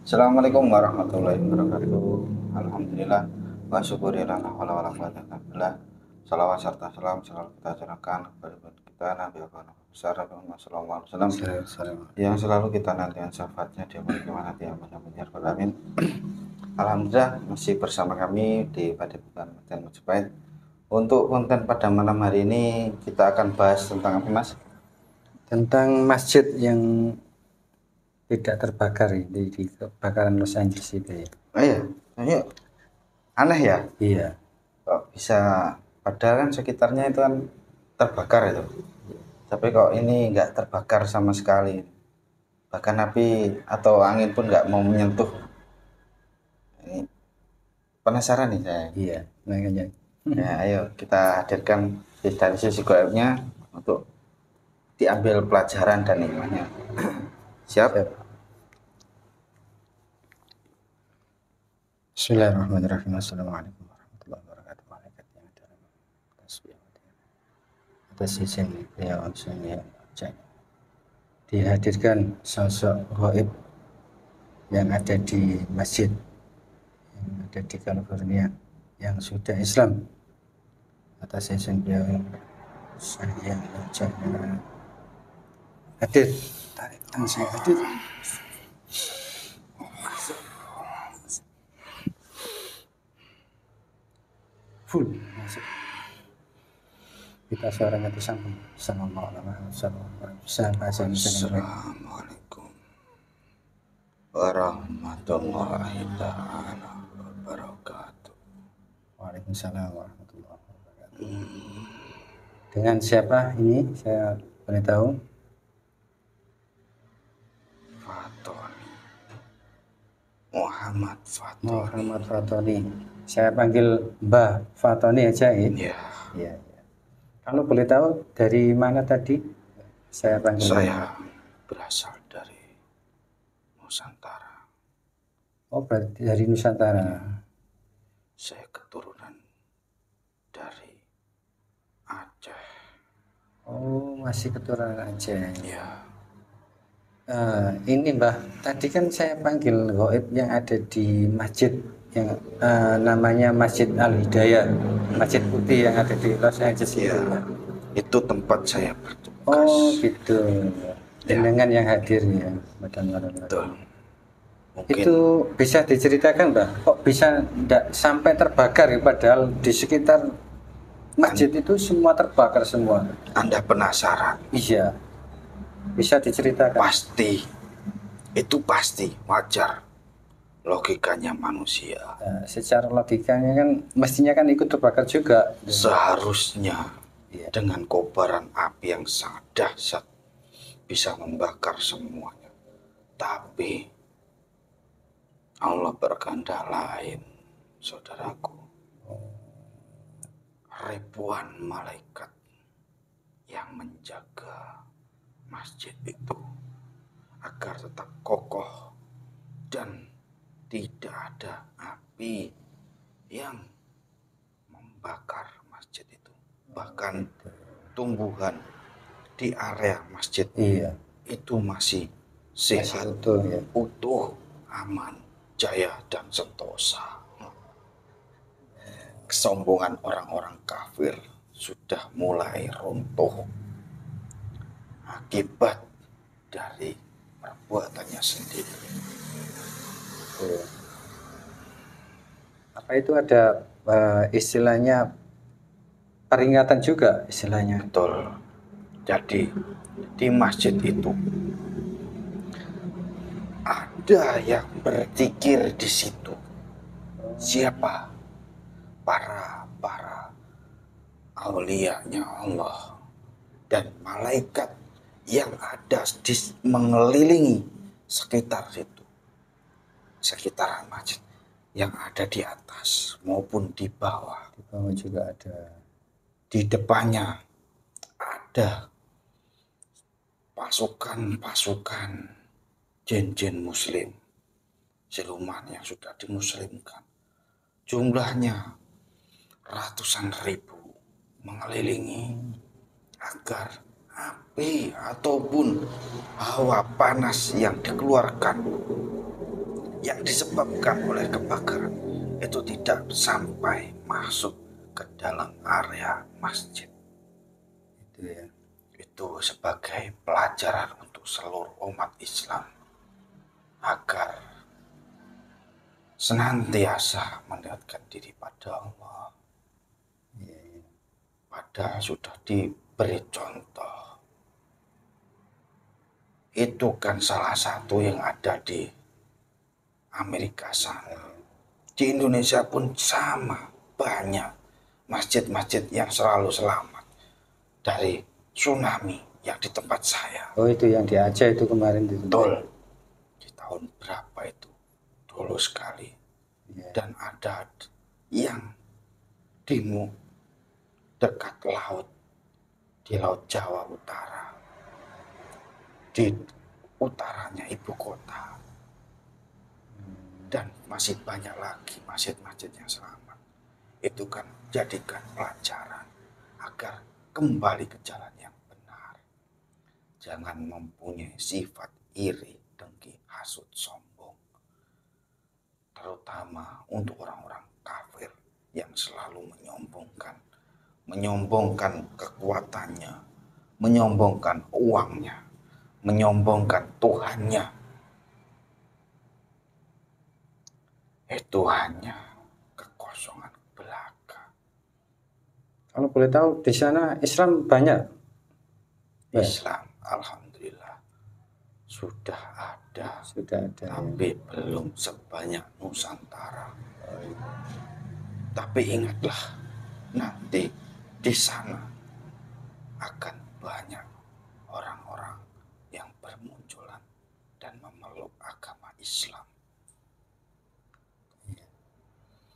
Assalamualaikum warahmatullahi wabarakatuh. Alhamdulillah wa syukurillah wala wala quwata illa billah. Salawat serta salam selalu kita aturkan kepada kita Nabi besar Muhammad sallallahu alaihi wasallam yang selalu kita nantikan syafaatnya di mana dia benar-benar amin. Alhamdulillah masih bersama kami di Padepokan Medhen Majapahit. Untuk konten pada malam hari ini kita akan bahas tentang apa, Mas? Tentang masjid yang tidak terbakar di kebakaran Los Angeles itu ya. Oh iya, ini aneh ya? Iya. Kok bisa, padahal kan sekitarnya itu kan terbakar itu, tapi kok ini nggak terbakar sama sekali, bahkan api atau angin pun nggak mau menyentuh. Ini penasaran nih saya. Iya, makanya. Ya, ayo kita hadirkan dari sisi goibnya untuk diambil pelajaran dan hikmahnya. Siap? Bismillahirrahmanirrahim. Assalamualaikum warahmatullahi wabarakatuh. Atas izin beliau yang dihadirkan sosok gaib yang ada di masjid yang ada di California yang sudah Islam. Atas izin beliau saya hadir. Dan saya hadir. Full masuk. Kita suaranya tersambung. Assalamualaikum warahmatullahi taala wabarakatuh. Waalaikumsalam warahmatullahi wabarakatuh. Dengan siapa ini saya boleh tahu? Fatoni, Muhammad Fatoni. Muhammad Fatoni. Saya panggil Mbah Fatoni aja ya. Iya. Kalau boleh tahu dari mana tadi? Saya panggil. Saya berasal dari Nusantara. Oh, berarti dari Nusantara. Saya keturunan dari Aceh. Oh, masih keturunan Aceh. Ya. Ini Mbah, tadi kan saya panggil gaib yang ada di masjid yang namanya Masjid Al-Hidayah, Masjid Putih yang ada di Los Angeles. Ya, itu tempat saya bertugas. Oh gitu, dengan yang hadir ya. Betul. Mungkin Itu bisa diceritakan Mbah, kok bisa tidak sampai terbakar ya, padahal di sekitar masjid itu semua terbakar semua. Anda penasaran? Iya, bisa diceritakan. Pasti, itu pasti wajar. Logikanya manusia. Secara logikanya kan mestinya kan ikut terbakar juga. Seharusnya dengan kobaran api yang sangat dahsyat bisa membakar semuanya. Tapi Allah berkehendak lain, saudaraku. Ribuan malaikat yang menjaga masjid itu agar tetap kokoh dan tidak ada api yang membakar masjid itu. Bahkan tumbuhan di area masjid itu masih sehat, utuh, aman, jaya dan sentosa. Kesombongan orang-orang kafir sudah mulai runtuh akibat dari perbuatannya sendiri. Apa itu ada istilahnya peringatan juga istilahnya? Betul. Jadi di masjid itu ada yang berzikir di situ. Siapa? Para aulianya Allah dan malaikat yang ada di mengelilingi sekitar situ, sekitaran masjid, yang ada di atas maupun di bawah. Di bawah juga ada. Di depannya ada pasukan-pasukan jin-jin muslim, siluman yang sudah dimuslimkan. Jumlahnya ratusan ribu mengelilingi agar api ataupun hawa panas yang dikeluarkan yang disebabkan oleh kebakaran itu tidak sampai masuk ke dalam area masjid. Itu ya. Itu sebagai pelajaran untuk seluruh umat Islam agar senantiasa mendekatkan diri pada Allah. Pada sudah diberi contoh. Itu kan salah satu yang ada di Amerika sana. Di Indonesia pun sama, banyak masjid-masjid yang selalu selamat dari tsunami yang di tempat saya. Oh, itu yang di Aceh itu kemarin itu. Betul. Di tahun berapa itu? Dulu sekali. Ya. Dan ada yang di dekat laut, di Laut Jawa Utara, di utaranya ibu kota, dan masih banyak lagi masjid-masjid yang selamat. Itu kan jadikan pelajaran agar kembali ke jalan yang benar. Jangan mempunyai sifat iri, dengki, hasut, sombong, terutama untuk orang-orang kafir yang selalu menyombongkan kekuatannya, menyombongkan uangnya, menyombongkan Tuhannya. Itu hanya kekosongan belaka. Kalau boleh tahu di sana Islam banyak? Islam, alhamdulillah, sudah ada, tapi belum sebanyak Nusantara. Tapi ingatlah, nanti di sana akan banyak orang-orang yang bermunculan dan memeluk agama Islam.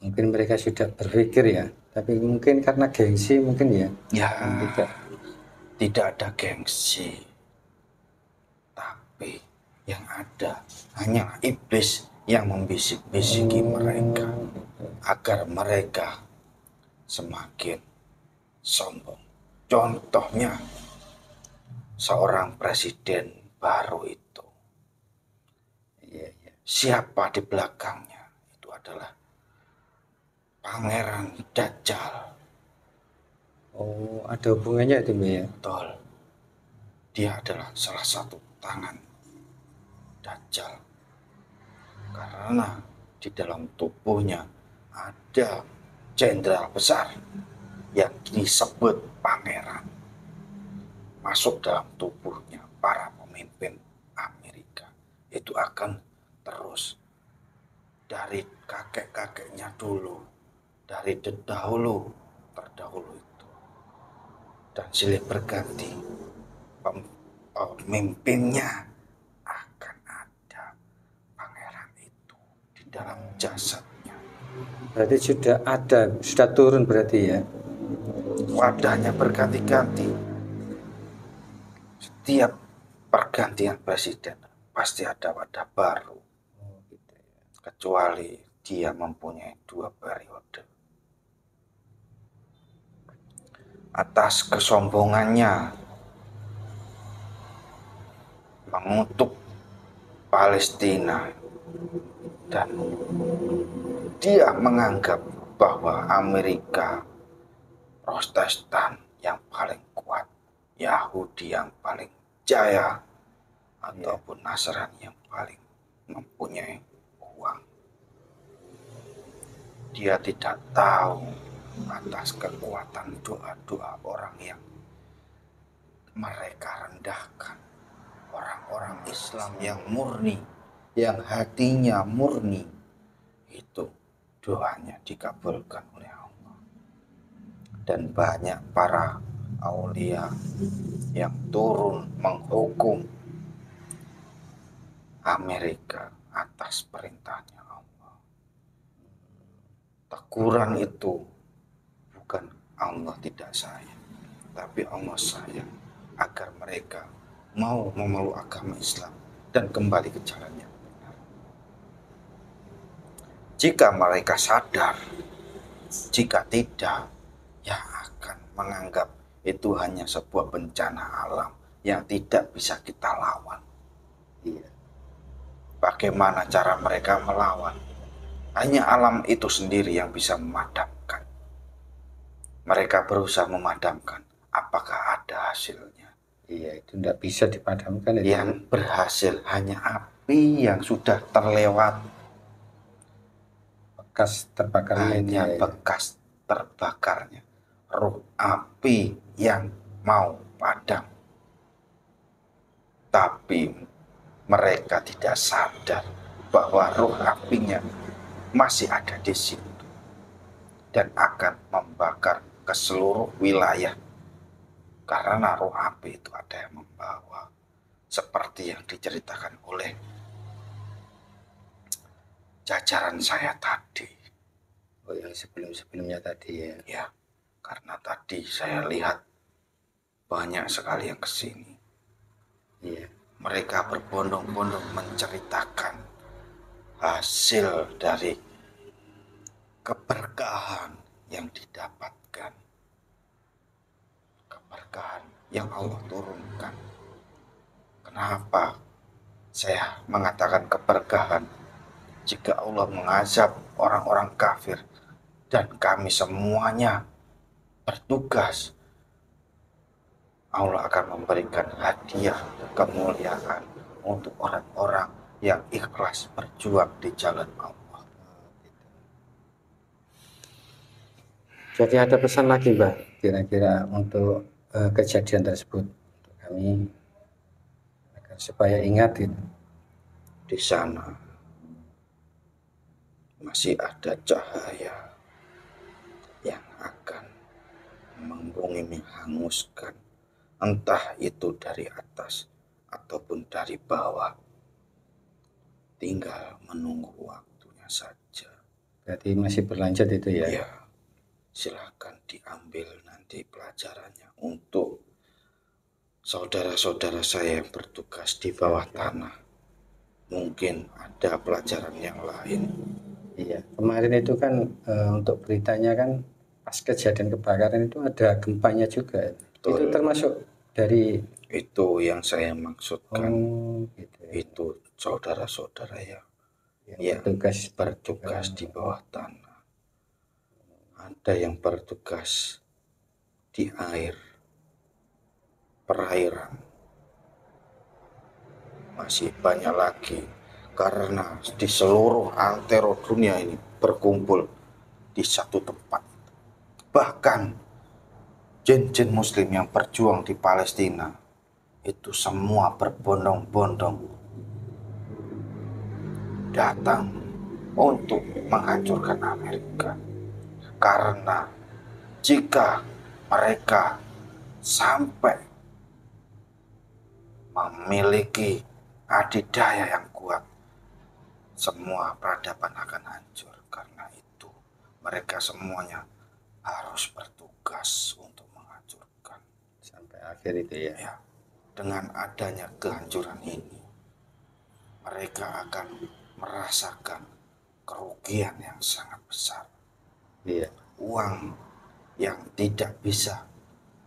Mungkin mereka sudah berpikir ya, tapi mungkin karena gengsi mungkin ya. Ya, tidak ada gengsi, tapi yang ada hanya iblis yang membisik-bisiki mereka agar mereka semakin sombong. Contohnya seorang presiden baru itu, siapa di belakangnya? Itu adalah Pangeran Dajjal. Oh, ada hubungannya itu ya? Betul. Dia adalah salah satu tangan Dajjal. Karena di dalam tubuhnya ada jenderal besar yang disebut pangeran. Masuk dalam tubuhnya para pemimpin Amerika. Itu akan terus dari kakek-kakeknya dulu, dari terdahulu itu, dan silih berganti pemimpinnya akan ada pangeran itu di dalam jasadnya. Berarti sudah turun berarti ya? Wadahnya berganti-ganti. Setiap pergantian presiden pasti ada wadah baru, kecuali dia mempunyai 2 periode. Atas kesombongannya mengutuk Palestina dan dia menganggap bahwa Amerika Protestan yang paling kuat, Yahudi yang paling jaya, ataupun Nasrani yang paling mempunyai uang. Dia tidak tahu atas kekuatan doa-doa orang yang mereka rendahkan. Orang-orang Islam yang murni, yang hatinya murni, itu doanya dikabulkan oleh Allah. Dan banyak para aulia yang turun menghukum Amerika atas perintahnya Allah. Teguran itu bukan Allah tidak sayang, tapi Allah sayang agar mereka mau memeluk agama Islam dan kembali ke jalan yang benar. Jika mereka sadar, jika tidak, ya akan menganggap itu hanya sebuah bencana alam yang tidak bisa kita lawan. Iya. bagaimana cara mereka melawan. Hanya alam itu sendiri yang bisa memadamkan. Mereka berusaha memadamkan, apakah ada hasilnya? Iya, itu tidak bisa dipadamkan itu. Yang berhasil hanya api yang sudah terlewat, Bekas terbakarnya itu hanya ya. bekas terbakarnya. Ruh api yang mau padam. Tapi mereka tidak sadar bahwa ruh apinya masih ada di situ dan akan membakar ke seluruh wilayah. Karena ruh api itu ada yang membawa, seperti yang diceritakan oleh jajaran saya tadi. Oh, yang sebelum-sebelumnya tadi ya. Ya, karena tadi saya lihat banyak sekali yang kesini. Iya. Mereka berbondong-bondong menceritakan hasil dari keberkahan yang didapatkan, keberkahan yang Allah turunkan. Kenapa saya mengatakan keberkahan? Jika Allah mengazab orang-orang kafir dan kami semuanya bertugas, Allah akan memberikan hadiah kemuliaan untuk orang-orang yang ikhlas berjuang di jalan Allah. Jadi ada pesan lagi Mbah, kira-kira untuk kejadian tersebut untuk kami agar supaya ingat itu. Di sana masih ada cahaya yang akan menghanguskan, entah itu dari atas ataupun dari bawah. Tinggal menunggu waktunya saja. Berarti masih berlanjut itu ya? Ya, silahkan diambil nanti pelajarannya untuk saudara-saudara saya yang bertugas di bawah tanah. Mungkin ada pelajaran yang lain. Iya, kemarin itu kan untuk beritanya kan pas kejadian kebakaran itu ada gempanya juga. Betul. Itu termasuk dari Itu yang saya maksudkan. Gitu ya. Itu saudara-saudara yang bertugas di bawah tanah. Ada yang bertugas di air, perairan. Masih banyak lagi, karena di seluruh antero dunia ini berkumpul di satu tempat. Bahkan jin-jin muslim yang berjuang di Palestina itu semua berbondong-bondong datang untuk menghancurkan Amerika. Karena jika mereka sampai memiliki adidaya yang kuat, semua peradaban akan hancur. Karena itu mereka semuanya harus bertugas untuk menghancurkan sampai akhir itu ya. Ya, dengan adanya kehancuran ini, mereka akan merasakan kerugian yang sangat besar. Iya. Uang yang tidak bisa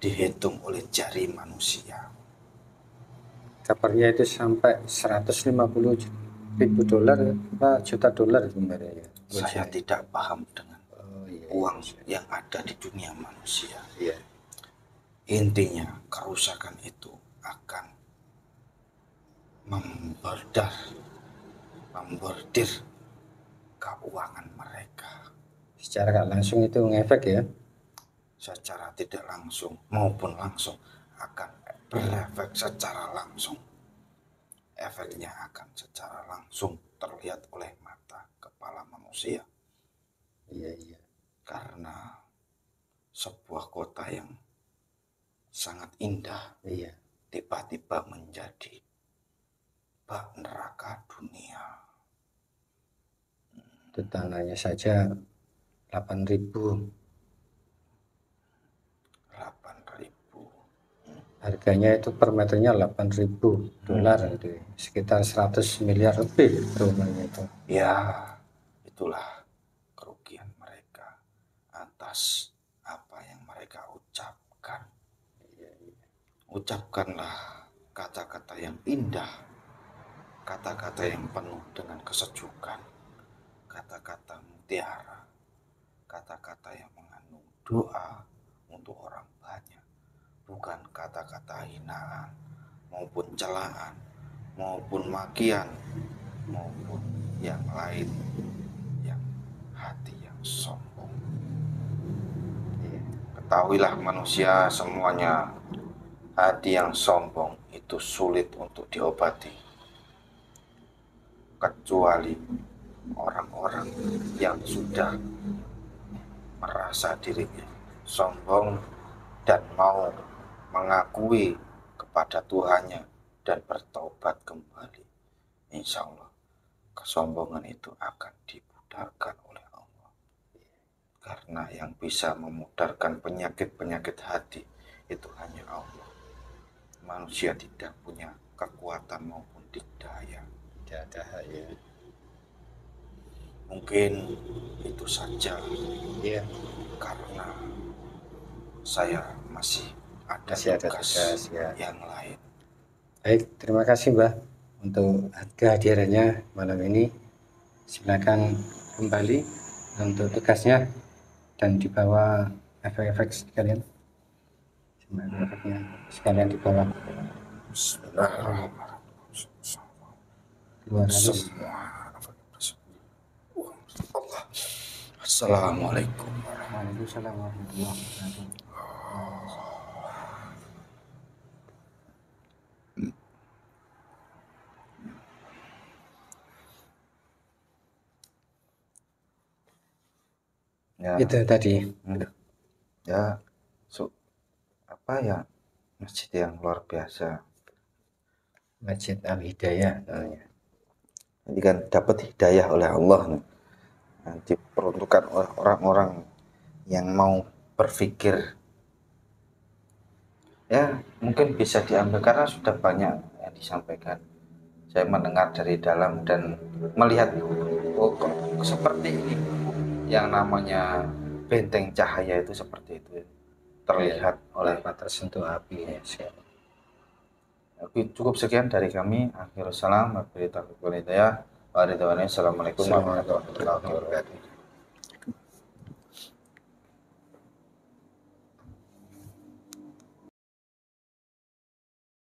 dihitung oleh jari manusia. Kabarnya itu sampai 150.000 dolar apa juta dolar sebenarnya ya. Saya tidak paham dengan iya, uang yang ada di dunia manusia. Iya. Intinya kerusakan itu akan membordir keuangan mereka. Secara nggak langsung itu ngefek ya. Secara tidak langsung maupun langsung akan berefek secara langsung. Efeknya akan secara langsung terlihat oleh mata kepala manusia. Iya. Karena sebuah kota yang sangat indah, iya, tiba-tiba menjadi bak neraka dunia. Itu tanahnya saja 8.000. Harganya itu per meternya 8.000 dolar itu, sekitar 100 miliar lebih rumahnya itu. Ya, itulah kerugian mereka atas apa yang mereka ucapkan. Ucapkanlah kata-kata yang indah kata-kata yang penuh dengan kesejukan, kata-kata mutiara, kata-kata yang mengandung doa untuk orang banyak, bukan kata-kata hinaan maupun celaan maupun makian maupun yang lain, yang hati yang sombong. Ketahuilah manusia semuanya, hati yang sombong itu sulit untuk diobati, kecuali orang-orang yang sudah merasa dirinya sombong dan mau mengakui kepada Tuhannya dan bertobat kembali. Insya Allah kesombongan itu akan dipudarkan oleh Allah, karena yang bisa memudarkan penyakit-penyakit hati itu hanya Allah. Manusia tidak punya kekuatan maupun daya. Mungkin itu saja, karena saya masih ada tugas yang lain. Baik, terima kasih Mbah untuk kehadirannya malam ini. Silakan kembali untuk tugasnya dan dibawa efek-efek sekalian. Efeknya sekalian dibawa. Assalamualaikum. Waalaikumsalam warahmatullahi wabarakatuh. Ya, itu tadi ya, apa ya, masjid yang luar biasa, Masjid Al-Hidayah namanya. jadi kan dapat hidayah oleh Allah, diperuntukkan oleh orang-orang yang mau berpikir. Ya mungkin bisa diambil karena sudah banyak yang disampaikan. Saya mendengar dari dalam dan melihat, oh kok seperti ini, yang namanya benteng cahaya itu seperti itu terlihat oleh tersentuh api. Cukup sekian dari kami. Akhirul salam, wabillahi taufiq wal hidayah. Assalamualaikum warahmatullahi wabarakatuh.